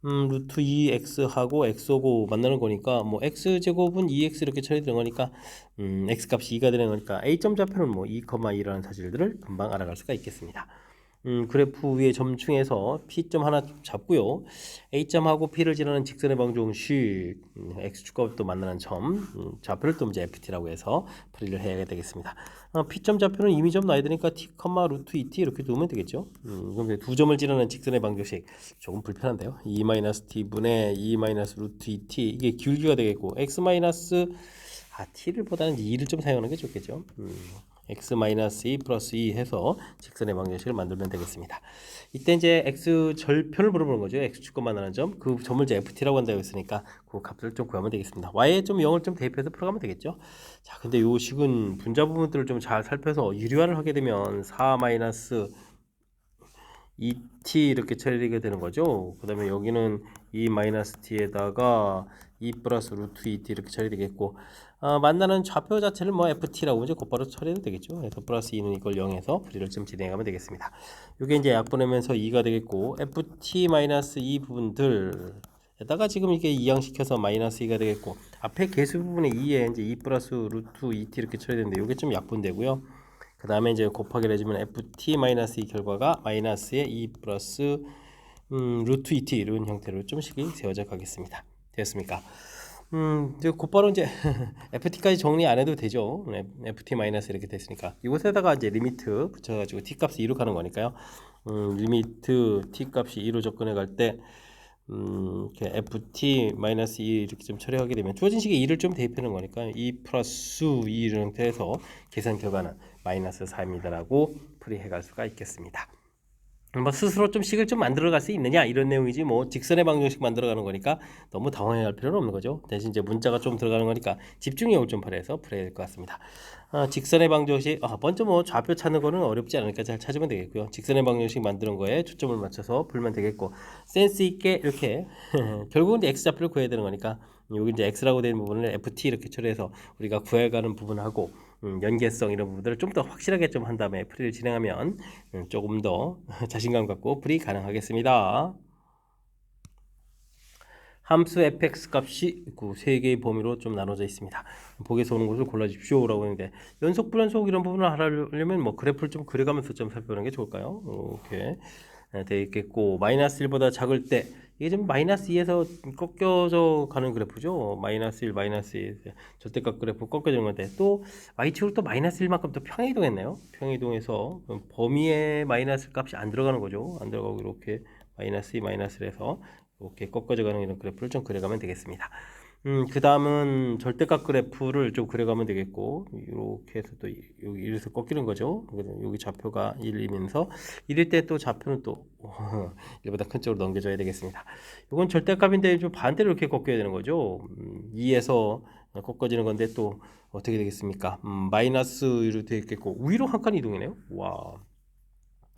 루트 2x하고 x하고 만나는 거니까 뭐 x제곱은 2x 이렇게 처리되는 거니까 x값이 2가 되는 거니까 a점 좌표는 뭐 2, 2라는 사실들을 금방 알아갈 수가 있겠습니다. 그래프 위에 점층에서 P점 하나 잡고요. A점하고 P를 지나는 직선의 방정식 X축과 또 만나는 점 좌표를 또 이제 FT라고 해서 풀이를 해야 되겠습니다. P점 좌표는 이미 점 나야 되니까 T, 루트 2T 이렇게 두면 되겠죠. 그럼 두 점을 지나는 직선의 방정식 조금 불편한데요. 2-T분의 2-루트 2T 이게 기울기가 되겠고 X- T를 보다는 2를 좀 사용하는 게 좋겠죠. x-2 플러스 2 해서 직선의 방정식을 만들면 되겠습니다. 이때 이제 x 절편을 물어보는 거죠. x축과 만나는 점. 그 점을 이제 ft라고 한다고 했으니까 그 값을 좀 구하면 되겠습니다. y에 좀 0을 좀 대입해서 풀어가면 되겠죠. 자, 근데 요 식은 분자 부분들을 좀 잘 살펴서 유리화를 하게 되면 4 2t 이렇게 처리되게 되는 거죠. 그 다음에 여기는 2-t에다가 2 플러스 루트 2t 이렇게 처리되겠고 만나는 좌표 자체를 뭐 ft라고 이제 곧바로 처리해도 되겠죠. 그래서 플러스 2는 이걸 0해서 풀이를 좀 진행하면 되겠습니다. 이게 이제 약분하면서 2가 되겠고 ft-2 부분들에다가 지금 이게 이항시켜서 마이너스 2가 되겠고 앞에 계수 부분에 2에 이제 2 플러스 루트 2t 이렇게 처리되는데 이게 좀 약분되고요. 그 다음에 이제 곱하기를 해주면 ft-2 결과가 마이너스의 2 플러스 루트 2t 이런 형태로 좀 식이 세워져 가겠습니다. 되었습니까? 이제 곧바로 이제 ft까지 정리 안 해도 되죠. ft 마이너스 이렇게 됐으니까 이곳에다가 이제 리미트 붙여가지고 t 값이 2로 가는 거니까요. 리미트 t 값이 2로 접근해 갈 때 이렇게 ft 마이너스 2 이렇게 좀 처리하게 되면 주어진 식에 2를 좀 대입하는 거니까 2 플러스 2 이런 형태에서 계산 결과는 마이너스 4입니다라고 풀이해 갈 수가 있겠습니다. 뭐 스스로 좀 식을 좀 만들어갈 수 있느냐 이런 내용이지 뭐 직선의 방정식 만들어가는 거니까 너무 당황해할 필요는 없는 거죠. 대신 이제 문자가 좀 들어가는 거니까 집중력을 좀 발휘해서 풀어야 될 것 같습니다. 직선의 방정식 먼저 뭐 좌표 찾는 거는 어렵지 않으니까 잘 찾으면 되겠고요. 직선의 방정식 만드는 거에 초점을 맞춰서 풀면 되겠고 센스 있게 이렇게 결국은 이제 x 좌표를 구해야 되는 거니까 여기 이제 x라고 되는 부분을 ft 이렇게 처리해서 우리가 구해가는 부분하고 연계성 이런 부분들을 좀 더 확실하게 좀 한 다음에 풀이를 진행하면 조금 더 자신감 갖고 풀이 가능하겠습니다. 함수 fx 값이 그 세 개의 범위로 좀 나눠져 있습니다. 보기에서 오는 것을 골라주십시오라고 하는데 연속 불연속 이런 부분을 하려면 뭐 그래프를 좀 그려가면서 좀 살펴보는 게 좋을까요? 이렇게 되어 있겠고 마이너스 1보다 작을 때 이게 좀 마이너스 2에서 꺾여져 가는 그래프죠. 마이너스 1, 마이너스 2 절대값 그래프 꺾여지는 건데 또 y축으로 또 마이너스 1만큼 또 평행이동했네요. 평행이동해서 범위에 마이너스 값이 안 들어가는 거죠. 안 들어가고 이렇게 마이너스 2, 마이너스 1에서 이렇게 꺾어져 가는 이런 그래프를 좀 그려가면 되겠습니다. 그 다음은 절대값 그래프를 좀 그려가면 되겠고, 이렇게 해서 또 여기 이래서 꺾이는 거죠. 여기 좌표가 1이면서 1일 때 또 좌표는 또 1보다 큰 쪽으로 넘겨줘야 되겠습니다. 이건 절대값인데 좀 반대로 이렇게 꺾여야 되는 거죠. 2에서 꺾어지는 건데 또 어떻게 되겠습니까? 마이너스 1로 되어 있겠고 위로 한 칸 이동이네요. 와,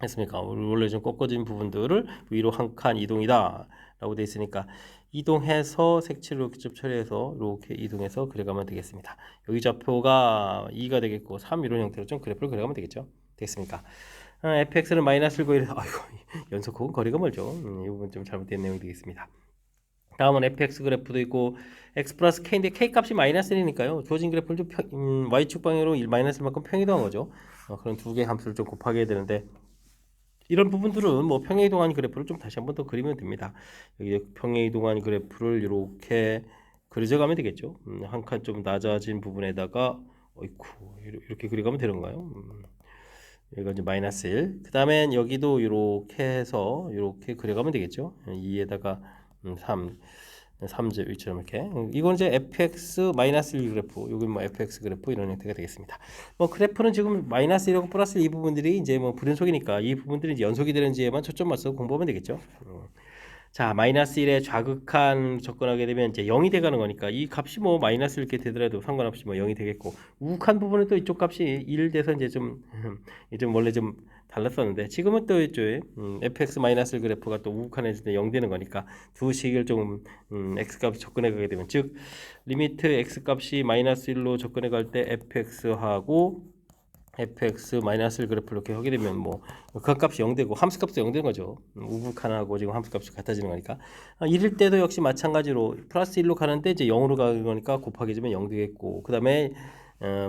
했습니까? 원래 좀 꺾어진 부분들을 위로 한 칸 이동이다 라고 되어 있으니까 이동해서 색칠로 이렇게 좀 처리해서 이렇게 이동해서 그려가면 되겠습니다. 여기 좌표가 2가 되겠고 3 이런 형태로 좀 그래프를 그려가면 되겠죠. 되겠습니까? fx는 마이너스 1고 이래서 아이고 연속하고 거리가 멀죠. 이 부분 좀 잘못된 내용이 되겠습니다. 다음은 fx 그래프도 있고 x 플러스 k인데 k 값이 마이너스 1이니까요. 주어진 그래프를 좀 y축 방향으로 마이너스 1만큼 평이동한 거죠. 그런 두 개의 함수를 좀 곱하게 되는데 이런 부분들은 뭐 평행이동한 그래프를 좀 다시 한번 더 그리면 됩니다. 여기 평행이동한 그래프를 이렇게 그려가면 되겠죠. 한 칸 좀 낮아진 부분에다가 어이쿠 이렇게 그려가면 되는 건가요? 여기가 이제 마이너스 1. 그 다음엔 여기도 이렇게 해서 이렇게 그려가면 되겠죠. 2에다가 3. 3제 위처럼 이렇게. 이건 이제 fx 마이너스 1 그래프, 여기 뭐 fx 그래프 이런 형태가 되겠습니다. 뭐 그래프는 지금 마이너스 1하고 플러스 1 이 부분들이 이제 뭐 불연속이니까 이 부분들이 이제 연속이 되는지에만 초점 맞춰서 공부하면 되겠죠. 자, 마이너스 1에 좌극한 접근하게 되면 이제 0이 돼가는 거니까 이 값이 뭐 마이너스 이렇게 되더라도 상관없이 뭐 0이 되겠고 우극한 부분은 또 이쪽 값이 1 돼서 이제 좀 원래 좀 달랐었는데 지금은 또 이쪽 fx 마이너스 1 그래프가 또 우극한에서 0 되는 거니까 두 식을 좀 x 값이 접근해 가게 되면 즉 리미트 x 값이 마이너스 1로 접근해 갈 때 fx하고 fx 마이너스 1 그래프를 이렇게 하게 되면 뭐 그 값이 0 되고 함수 값도 0 되는 거죠. 우극한하고 지금 함수 값이 같아지는 거니까 1일 때도 역시 마찬가지로 플러스 1로 가는데 이제 0으로 가는 거니까 곱하기 주면 0 되겠고 그 다음에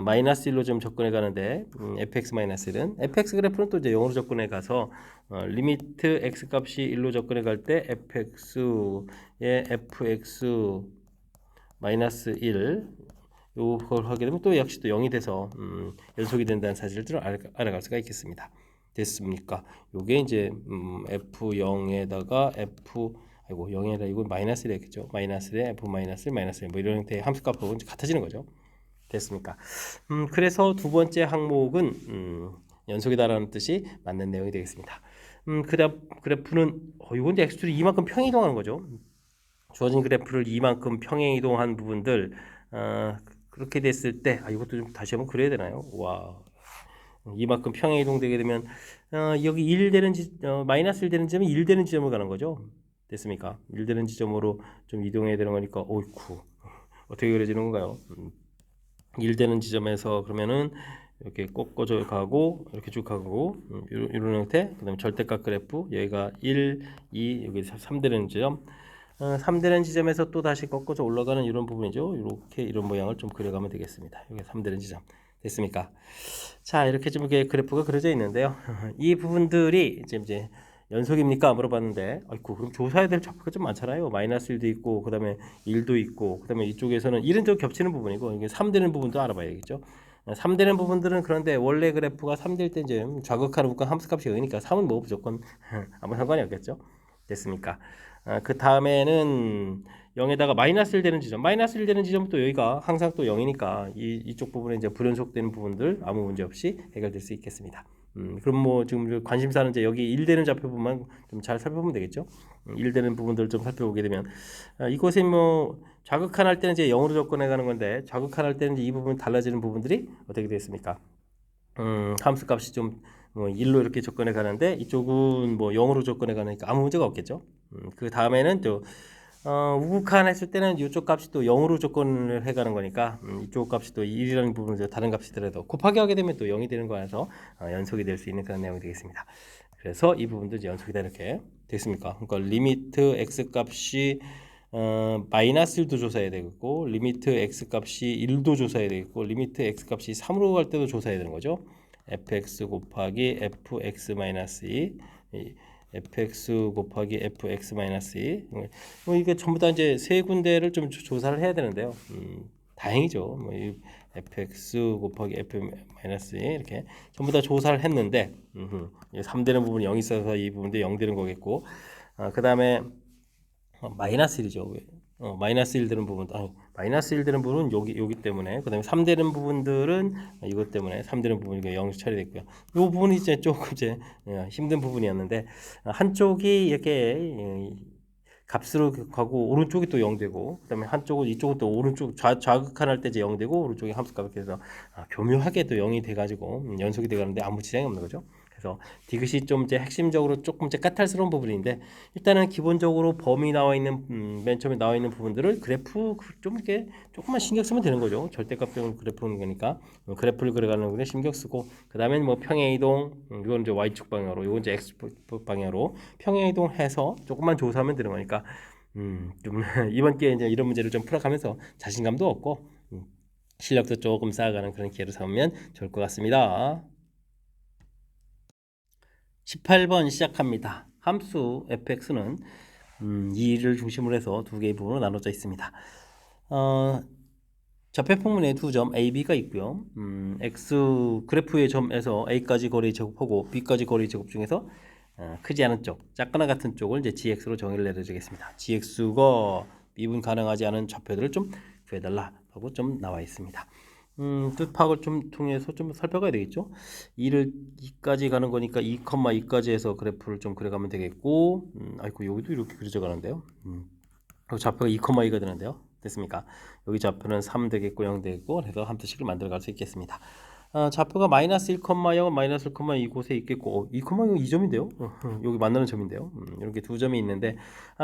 마이너스 1로 좀 접근해 가는데 fx 마이너스 1은 fx 그래프는 또 이제 0으로 접근해 가서 리미트 x 값이 1로 접근해 갈 때 fx의 fx 마이너스 1 요걸 하게 되면 또 역시 또 0이 돼서 연속이 된다는 사실을 알아갈 수가 있겠습니다. 됐습니까? 요게 이제 f0에다가 f 아이고 0에다 이거 마이너스 1이겠죠. 마이너스 1에 f 마이너스 1 마이너스 1 뭐 이런 형태의 함수 값하고 같아지는 거죠. 됐습니까? 그래서 두 번째 항목은 연속이다라는 뜻이 맞는 내용이 되겠습니다. 그다음 그래프는 이건 이제 x줄이 이만큼 평행이동하는 거죠. 주어진 그래프를 이만큼 평행이동한 부분들 그렇게 됐을 때 이것도 좀 다시 한번 그려야 되나요? 와, 이만큼 평행이동되게 되면 여기 1 되는 마이너스 1 되는 지점이 1 되는 지점을 가는 거죠. 됐습니까? 1 되는 지점으로 좀 이동해야 되는 거니까 어이쿠 어떻게 그려지는 건가요? 1 되는 지점에서 그러면은 이렇게 꺾어져 가고 이렇게 쭉 가고 이런 형태. 그다음에 절대값 그래프 여기가 1, 2 여기 3 되는 지점. 3 되는 지점에서 또 다시 꺾어져 올라가는 이런 부분이죠. 이렇게 이런 모양을 좀 그려가면 되겠습니다. 여기 3 되는 지점 됐습니까? 자, 이렇게 좀 이렇게 그래프가 그려져 있는데요. 이 부분들이 이제 연속입니까? 물어봤는데, 아이고, 그럼 조사해야 될 좌표가 좀 많잖아요. 마이너스 1도 있고, 그 다음에 1도 있고, 그 다음에 이쪽에서는 1은 좀 겹치는 부분이고, 이게 3 되는 부분도 알아봐야겠죠. 3 되는 부분들은 그런데 원래 그래프가 3 될 때 이제 좌극한 우극한 함수값이 0이니까 3은 뭐 무조건 아무 상관이 없겠죠. 됐습니까? 그 다음에는 0에다가 마이너스 1 되는 지점, 마이너스 1 되는 지점은 또 여기가 항상 또 0이니까 이쪽 부분에 이제 불연속되는 부분들 아무 문제 없이 해결될 수 있겠습니다. 그럼 뭐 지금 관심사는 이제 여기 1 되는 좌표 부분만 좀 잘 살펴보면 되겠죠. 1 되는 부분들을 좀 살펴보게 되면 이곳에 뭐 좌극한 할 때는 이제 0으로 접근해 가는 건데 좌극한 할 때는 이제 이 부분 달라지는 부분들이 어떻게 되겠습니까? 함수 값이 좀 뭐 1로 이렇게 접근해 가는데 이쪽은 뭐 0으로 접근해 가니까 아무 문제가 없겠죠. 그 다음에는 또 우극한 했을 때는 이쪽 값이 또 0으로 접근을 해가는 거니까 이쪽 값이 또 1이라는 부분에서 다른 값이더라도 곱하기 하게 되면 또 0이 되는 거라서 연속이 될 수 있는 그런 내용이 되겠습니다. 그래서 이 부분도 이제 연속이다 이렇게 됐습니까? 그러니까 리미트 x 값이 마이너스 1도 조사해야 되겠고 리미트 x 값이 1도 조사해야 되겠고 리미트 x 값이 3으로 갈 때도 조사해야 되는 거죠. fx 곱하기 fx 마이너스 2 fx 곱하기 fx 마이너스 2. 이게 전부 다 이제 세 군데를 좀 조사를 해야 되는데요. 다행이죠. 이 fx 곱하기 f 마이너스 2 이렇게 전부 다 조사를 했는데 3 되는 부분이 0이 있어서 이 부분도 0 되는 거겠고, 그 다음에 마이너스 1이죠. 마이너스 1 되는 부분, 마이너스 1 되는 부분은 여기 때문에, 그 다음에 3 되는 부분들은 이것 때문에 3 되는 부분이 0이 처리됐고요. 이 부분이 이제 조금 이제 힘든 부분이었는데, 한쪽이 이렇게 값으로 가고 오른쪽이 또 0 되고, 그 다음에 한쪽은 이쪽은 또 오른쪽 좌극한할 때 이제 0 되고 오른쪽이 함수값 이렇게 해서 교묘하게 또 0이 돼가지고 연속이 돼가는데 아무 지장이 없는 거죠. 그래서 디귿이 좀 이제 핵심적으로 조금 이제 까탈스러운 부분인데, 일단은 기본적으로 범위 나와 있는 맨 처음에 나와 있는 부분들을 그래프 좀 이렇게 조금만 신경 쓰면 되는 거죠. 절대값 그래프는 거니까 그래프를 그려가는 거에 신경 쓰고, 그 다음에 뭐 평행 이동, 이건 이제 y축 방향으로, 이건 이제 x축 방향으로 평행 이동해서 조금만 조사하면 되는 거니까 좀 이번 기회에 이제 이런 문제를 좀 풀어가면서 자신감도 얻고 실력도 조금 쌓아가는 그런 기회를 삼으면 좋을 것 같습니다. 18번 시작합니다. 함수 fx는 2를 중심으로 해서 두 개의 부분으로 나눠져 있습니다. 좌표평면에 두 점 A, B가 있고요. x 그래프의 점에서 A까지 거리 제곱하고 B까지 거리 제곱 중에서 크지 않은 쪽, 작거나 같은 쪽을 이제 gx로 정의를 내려주겠습니다. gx가 미분 가능하지 않은 좌표들을 좀 구해달라 하고 좀 나와 있습니다. 뜻 파악을 좀 통해서 좀 살펴가야 되겠죠. 2까지 가는 거니까 2,2까지 해서 그래프를 좀 그려가면 되겠고, 아이고 여기도 이렇게 그려져 가는데요. 좌표가 2,2가 되는데요. 됐습니까? 여기 좌표는 3 되겠고 0 되겠고 해서 함수식을 만들어 갈 수 있겠습니다. 좌표가 마이너스 1,0, 마이너스 1,2 이곳에 있겠고, 2,0이 2점인데요. 여기 만나는 점인데요. 이렇게 두 점이 있는데,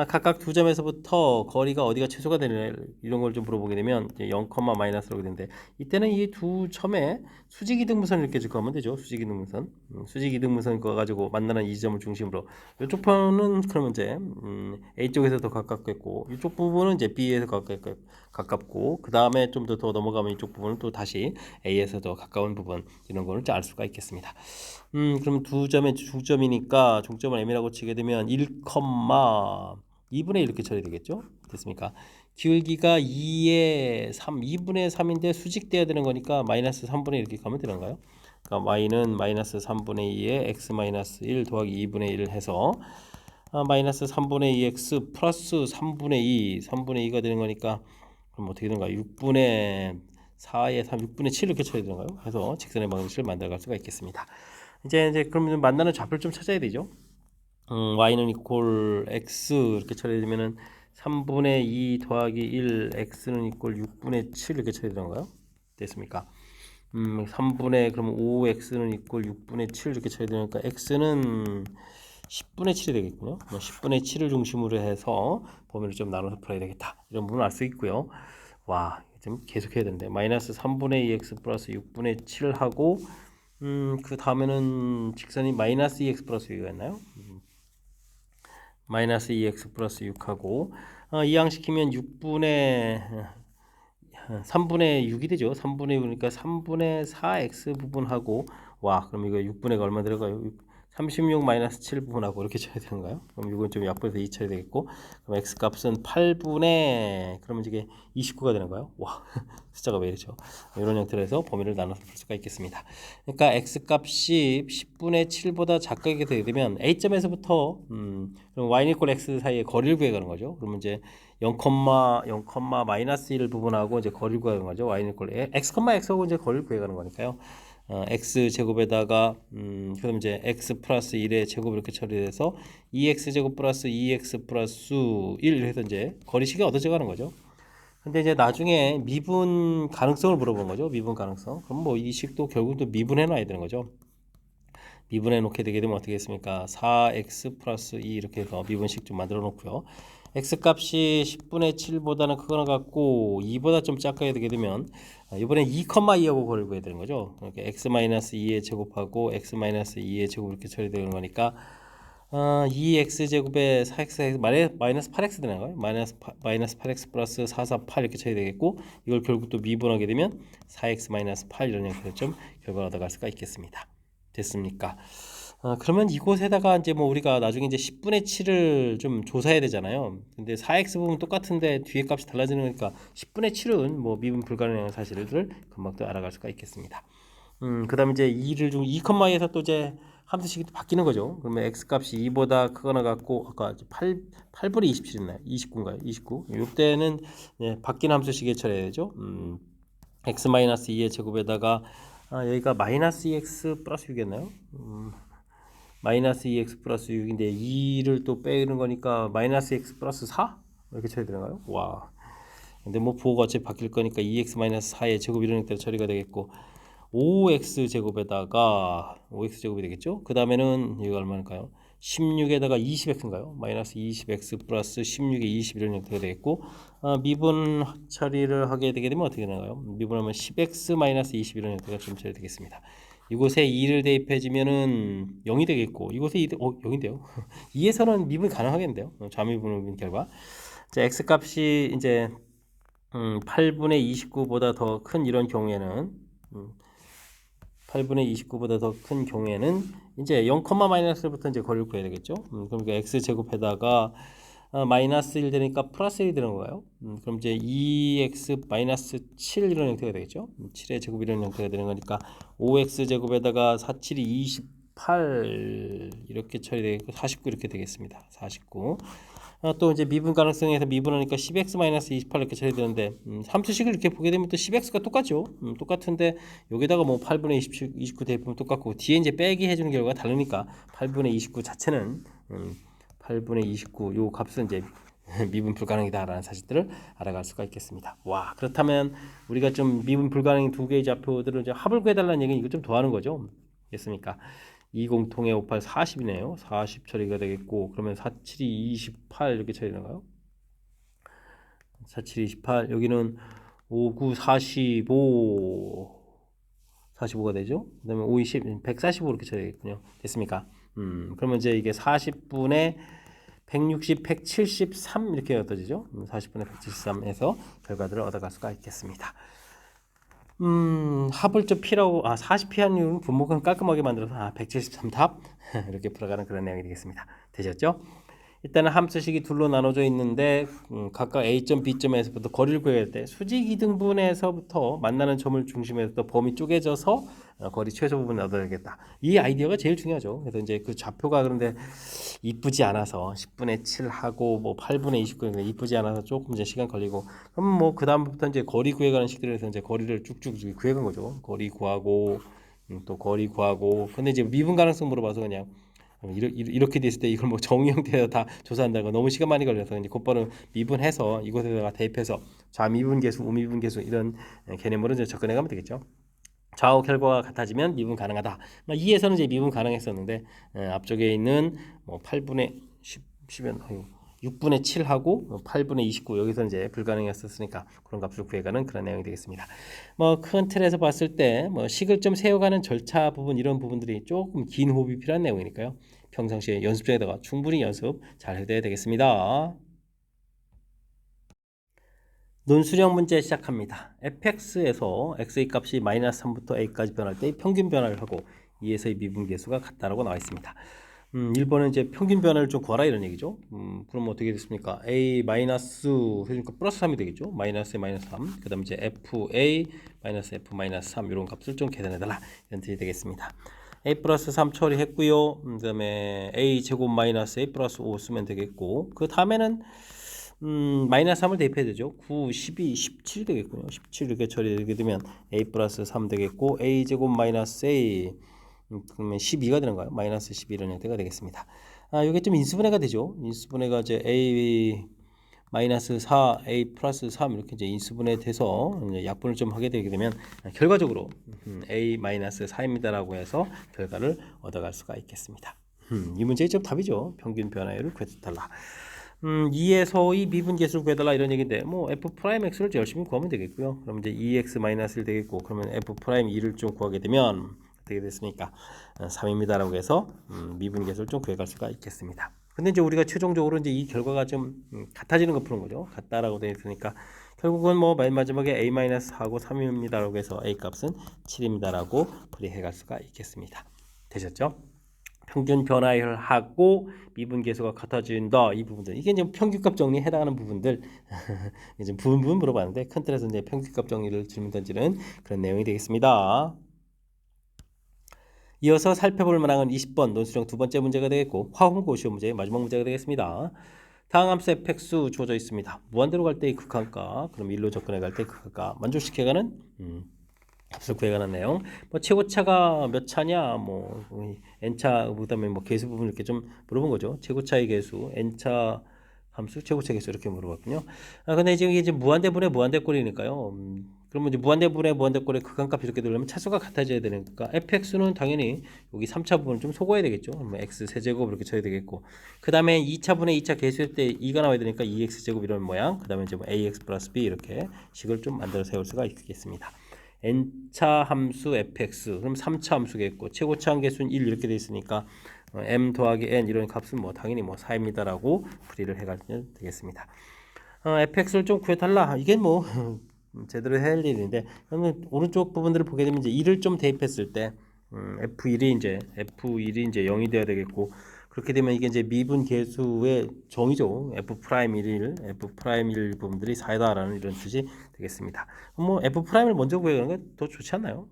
각각 두 점에서부터 거리가 어디가 최소가 되느냐 이런 걸 좀 물어보게 되면 0, 마이너스라고 되는데, 이때는 이 두 점에 수직이등분선을 이렇게 적으면 되죠. 수직이등분선. 수직이등분선 거 가지고 만나는 이 점을 중심으로, 이쪽 편은 그러면 이제 A 쪽에서 더 가깝겠고, 이쪽 부분은 이제 B에서 가깝고, 그 다음에 좀 더 넘어가면 이쪽 부분은 또 다시 A에서 더 가까운 부분, 이런 거를 알 수가 있겠습니다. 그럼 두 점의 중점이니까 중점을 M이라고 치게 되면 1, 2분의 1 이렇게 처리되겠죠. 됐습니까? 기울기가 2의 3, 2분의 3인데 수직돼야 되는 거니까 마이너스 3분의 1 이렇게 가면 되는가요? 그러니까 y는 마이너스 3분의 2에 x 마이너스 1 더하기 2분의 1을 해서 마이너스 3분의 2x 플러스 3분의 2, 3분의 2가 되는 거니까, 그럼 어떻게 되는가? 6분의 4에 3, 6분의 7 이렇게 쳐야 되는가요? 해서 직선의 방정식을 만들어갈 수가 있겠습니다. 이제 그러면 만나는 좌표를 좀 찾아야 되죠. y는 이퀄 x 이렇게 처리되면은 3분의 2 더하기 1, x는 이퀄 6분의 7 이렇게 처리되는가요? 됐습니까? 3분의 그러면 5x는 이퀄 6분의 7 이렇게 처리되니까 x는 10분의 7이 되겠군요. 10분의 7을 중심으로 해서 범위를 좀 나눠서 풀어야 되겠다. 이런 부분을 알 수 있고요. 와, 좀 계속 해야 되는데, 마이너스 3분의 2x 플러스 6분의 7하고 그 다음에는 직선이 마이너스 2x 플러스 6가 있나요? 마이너스 2x 플러스 6하고 이항시키면 3분의 6이 되죠. 3분의 6이니까 3분의 4x 부분하고, 와, 그럼 이거 6분의가 얼마 들어가요? 36 마이너스 7 부분하고 이렇게 쳐야 되는가요? 그럼 이건 좀 약분해서 2 쳐야 되겠고, 그럼 x 값은 8분의, 그러면 이게 29가 되는가요? 와, 숫자가 왜 이렇죠? 이런 형태로 해서 범위를 나눠서 풀 수가 있겠습니다. 그러니까 x 값이 10분의 7보다 작게 되게 되면 A점에서부터 그럼 y 이퀄 x 사이의 거리를 구해가는 거죠. 그러면 이제 0, 마이너스 1 부분하고 이제 거리를 구하는 거죠. y는 x, x하고 이제 거리를 구해가는 거니까요. x 제곱에다가 그럼 이제 x 플러스 1의 제곱 이렇게 처리해서 2x 제곱 플러스 2x 플러스 1 해서 이제 거리식이 얻어져 가는 거죠. 근데 이제 나중에 미분 가능성을 물어본 거죠. 미분 가능성. 그럼 뭐 이 식도 결국 또 미분해 놔야 되는 거죠. 미분해 놓게 되게 되면 어떻게 했습니까? 4x 플러스 2 이렇게 해서 미분식 좀 만들어 놓고요. x값이 10분의 7보다는 크거나 같고 2보다 좀 작게 되게 되면 이번엔 2,2하고 거리를 구해야 되는 거죠. 그러니까 x-2의 제곱하고 x-2의 제곱 이렇게 처리되는 거니까 2x제곱에 4x 마이너스 8x 되는 거예요. 마이너스 8x 플러스 4, 4, 8 이렇게 처리 되겠고, 이걸 결국 또 미분하게 되면 4x 마이너스 8 이런 형태로 좀 결과를 얻어갈 수가 있겠습니다. 됐습니까? 그러면 이곳에다가 이제 뭐 우리가 나중에 이제 10분의 7을 좀 조사해야 되잖아요. 근데 4x 부분 똑같은데 뒤에 값이 달라지는 거니까 10분의 7은 뭐 미분 불가능한 사실을 금방 또 알아갈 수가 있겠습니다. 그다음에 이제 2,2에서 또 이제 함수식이 또 바뀌는 거죠. 그러면 x 값이 2보다 크거나 같고 아까 8분의 27이었나요? 29인가요? 29. 이때는 예, 바뀐 함수식에 처리해야 되죠. x-2의 제곱에다가 여기가 마이너스 2x 플러스 6이었나요? 마이너스 2x 플러스 6인데 2를 또 빼는 거니까 마이너스 x 플러스 4? 이렇게 처리 되나요? 와. 근데 뭐 부호가 어차피 바뀔 거니까 2x 마이너스 4의 제곱 이런 형태로 처리가 되겠고 5x 제곱에다가 5x 제곱이 되겠죠? 그 다음에는 이거 얼마일까요? 16에다가 20x인가요? 마이너스 20x 플러스 16에 20 이런 형태가 되겠고 미분 처리를 하게 되게 되면 어떻게 되나요? 미분하면 10x 마이너스 20 이런 형태가 좀 처리되겠습니다. 이곳에 2를 대입해주면은 0이 되겠고 이곳에 0인데요. 2에서는 미분 가능하겠는데요. 좌미분 결과 자, x 값이 이제 8분의 29보다 더 큰 이런 경우에는 8분의 29보다 더 큰 경우에는 이제 0, 마이너스부터 이제 거리를 구해야 되겠죠. 그러니까 x 제곱에다가 마이너스 1 되니까 플러스 1이 되는 거예요. 그럼 이제 2x 마이너스 7 이런 형태가 되겠죠. 7의 제곱 이런 형태가 되는 거니까 5x 제곱에다가 4, 7이 28 이렇게 처리되겠고 49 이렇게 되겠습니다. 49. 또 이제 미분 가능성에서 미분하니까 10x-28 이렇게 처리되는데 함수식을 이렇게 보게 되면 또 10x가 똑같죠. 똑같은데 여기다가 뭐 8분의 29 대입하면 똑같고 뒤에 이제 빼기 해주는 결과가 다르니까 8분의 29 자체는 8분의 29 요 값은 이제 미분 불가능이다라는 사실들을 알아갈 수가 있겠습니다. 와, 그렇다면 우리가 좀 미분 불가능인 두 개의 좌표들을 이제 합을 구해달라는 얘기는 이거 좀 더하는 거죠. 됐습니까? 20통에 58 40이네요. 40 처리가 되겠고 그러면 47이 28 이렇게 처리되나요? 47 28 여기는 59 45 45가 되죠. 그다음에 5 20 145 이렇게 처리되겠군요. 됐습니까? 그러면 이제 이게 40분의 160 173 이렇게 얻어지죠. 40분의 173에서 결과들을 얻어갈 수가 있겠습니다. 합을 좀 P라고 40P 한 이유는 분모는 깔끔하게 만들어서 173답 이렇게 풀어가는 그런 내용이 되겠습니다. 되셨죠? 일단은 함수식이 둘로 나눠져 있는데 각각 A점, B점에서부터 거리를 구해야 할 때 수직 이등분에서부터 만나는 점을 중심으로 범위 쪼개져서 거리 최소 부분을 얻어야겠다. 이 아이디어가 제일 중요하죠. 그래서 이제 그 좌표가 그런데 이쁘지 않아서 10분의 7하고 뭐 8분의 29 이쁘지 않아서 조금 이제 시간 걸리고 그럼 뭐 그 다음부터 이제 거리 구해가는 식들에서 이제 거리를 쭉쭉 구해간 거죠. 거리 구하고 또 거리 구하고 근데 이제 미분 가능성 물어봐서 그냥 이렇게 됐을 때 이걸 뭐 정의 형태로 다 조사한다고 너무 시간 많이 걸려서 이제 곧바로 미분해서 이곳에다가 대입해서 좌미분 계수, 우미분 계수 이런 개념으로 이제 접근해 가면 되겠죠. 좌우 결과가 같아지면 미분 가능하다. 2에서는 이제 미분 가능했었는데 앞쪽에 있는 뭐 8분의 10은 6분의 7하고 8분의 29 여기서 이제 불가능했었으니까 그런 값을 구해가는 그런 내용이 되겠습니다. 뭐 큰 틀에서 봤을 때 뭐 식을 좀 세워가는 절차 부분 이런 부분들이 조금 긴 호흡이 필요한 내용이니까요. 평상시에 연습장에다가 충분히 연습 잘 해야 되겠습니다. 논술형 문제 시작합니다. fx에서 x의 값이 마이너스 3부터 a까지 변할 때 평균 변화를 하고 2에서의 미분계수가 같다라고 나와 있습니다. 1번은 이제 평균 변화를 좀 구하라 이런 얘기죠. 그럼 어떻게 됐습니까? a 마이너스 해주니까 플러스 3이 되겠죠. 마이너스에 마이너스 3. 그 다음에 이제 fa 마이너스 f 마이너스 3 이런 값을 좀 계산해달라 이런 뜻이 되겠습니다. a 플러스 3 처리했고요. 그 다음에 a 제곱 마이너스 a 플러스 5 쓰면 되겠고 그 다음에는 마이너스 3을 대입해야 되죠. 9, 12, 17 되겠군요. 17 이렇게 처리되게 되면 a 플러스 3 되겠고 a 제곱 마이너스 a 그러면 12가 되는 거예요. 마이너스 12 이런 형태가 되겠습니다. 이게 좀 인수분해가 되죠. 인수분해가 이제 a 마이너스 4, a 플러스 3 이렇게 이제 인수분해 돼서 이제 약분을 좀 하게 되게 되면 결과적으로 a 마이너스 4입니다라고 해서 결과를 얻어갈 수가 있겠습니다. 이 문제의 좀 답이죠. 평균 변화율을 구해달라. 2에서의 미분계수를 구해달라 이런 얘기인데 뭐 f 프라임 x를 열심히 구하면 되겠고요. 그럼 이제 2x 마이너스 1 되겠고 그러면 f 프라임 2를 좀 구하게 되면 어떻게 됐습니까? 3입니다라고 해서 미분계수를 좀 구해갈 수가 있겠습니다. 근데 이제 우리가 최종적으로 이제 이 결과가 좀 같아지는 거 푸는 거죠. 같다라고 되어 있으니까 결국은 뭐 맨 마지막에 a-4하고 3입니다라고 해서 a 값은 7입니다라고 풀이해 갈 수가 있겠습니다. 되셨죠? 평균 변화를 하고 미분 계수가 같아진다. 이 부분들 이게 이제 평균값 정리에 해당하는 부분들 이제 부분 물어봤는데 큰 틀에서 이제 평균값 정리를 질문 던지는 그런 내용이 되겠습니다. 이어서 살펴볼 만한 건 20번 논술형 두 번째 문제가 되겠고 화홍고 시험 문제의 마지막 문제가 되겠습니다. 다음 함수 fx 주어져 있습니다. 무한대로 갈 때의 극한값, 그럼 1로 접근해 갈 때 극한값 만족시켜가는 값을 구해가는 내용. 뭐 최고차가 몇 차냐, 뭐 n차 그다음에 뭐 계수 부분 이렇게 좀 물어본 거죠. 최고차의 계수, n차 함수, 최고차 계수 이렇게 물어봤군요. 근데 지금 이게 무한대분의 무한대꼴이니까요. 그러면 이제 무한대분의 무한대꼴의 극한값 이렇게 되려면 차수가 같아져야 되니까 fx는 당연히 여기 3차 부분을 좀 속어야 되겠죠. 뭐 x 세제곱 이렇게 쳐야 되겠고, 그 다음에 2차분의 2차 계수할 때 2가 나와야 되니까 2x 제곱 이런 모양, 그 다음에 이제 뭐 ax 플러스 b 이렇게 식을 좀 만들어 세울 수가 있겠습니다. n차 함수 fx, 그럼 3차 함수겠고 최고차 함계수는 1 이렇게 돼 있으니까 m 더하기 n 이런 값은 뭐 당연히 뭐 4입니다라고 풀이를 해가면 되겠습니다. fx를 좀 구해달라. 이게 뭐 제대로 해야 할 일인데, 그러면 오른쪽 부분들을 보게 되면 이제 1을 좀 대입했을 때 f1이 이제 0이 돼야 되겠고, 그렇게 되면 이게 이제 미분 계수의 정의죠. f'1 부분들이 4다라는 이런 뜻이 되겠습니다. 뭐 f'을 먼저 구해가는 게 더 좋지 않나요?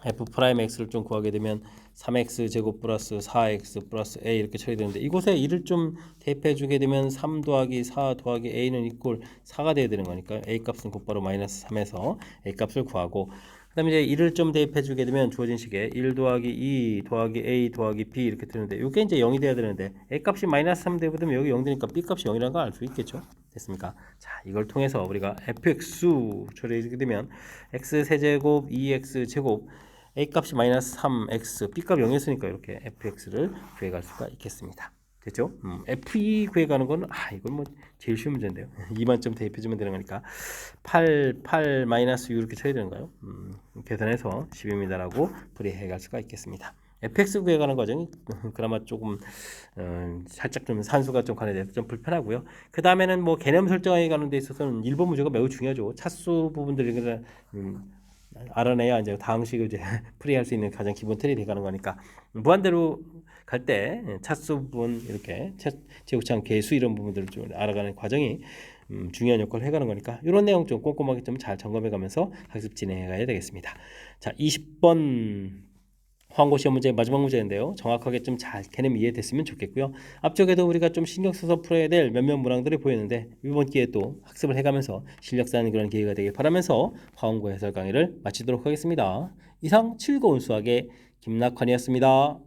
f'x를 좀 구하게 되면 3x 제곱 플러스 4x 플러스 a 이렇게 처리 되는데, 이곳에 1을 좀 대입해 주게 되면 3 더하기 4 더하기 a는 이꼴 4가 돼야 되는 거니까 a 값은 곧바로 마이너스 3에서 a 값을 구하고, 그 다음에 이제 1을 좀 대입해 주게 되면 주어진 식에 1 더하기 2 더하기 a 더하기 b 이렇게 되는데, 이게 이제 0이 돼야 되는데 a 값이 마이너스 3 되면 여기 0 되니까 b 값이 0이라는 걸 알 수 있겠죠. 됐습니까? 자, 이걸 통해서 우리가 fx 처리하게 되면 x 세제곱 2x 제곱 a 값이 마이너스 3x, b 값 0이었으니까 이렇게 fx를 구해갈 수가 있겠습니다. 됐죠? f2 구해가는 거는 이건 뭐 제일 쉬운 문제인데요. 2만 점 대입해주면 되는 거니까 8 마이너스 6 이렇게 쳐야 되는가요? 계산해서 10입니다라고 풀이해갈 수가 있겠습니다. fx 구해가는 과정이 그나마 조금 살짝 좀 산수가 좀 관해돼서 좀 불편하고요. 그 다음에는 뭐 개념 설정해 가는 데 있어서는 1번 문제가 매우 중요하죠. 차수 부분들이 알아내야 이제 다항식을 이제 풀이할 수 있는 가장 기본 틀이 돼가는 거니까, 무한대로 갈 때 차수 부분 이렇게 제곱창 계수 이런 부분들을 좀 알아가는 과정이 중요한 역할을 해가는 거니까 이런 내용 좀 꼼꼼하게 좀 잘 점검해가면서 학습 진행해가야 되겠습니다. 자, 20번 화항고 시험 문제의 마지막 문제인데요. 정확하게 좀 잘 개념 이해됐으면 좋겠고요. 앞쪽에도 우리가 좀 신경 써서 풀어야 될 몇몇 문항들이 보였는데, 이번 기회에 또 학습을 해가면서 실력 쌓는 그런 기회가 되길 바라면서 화항고 해설 강의를 마치도록 하겠습니다. 이상 즐거운 수학의 김낙환이었습니다.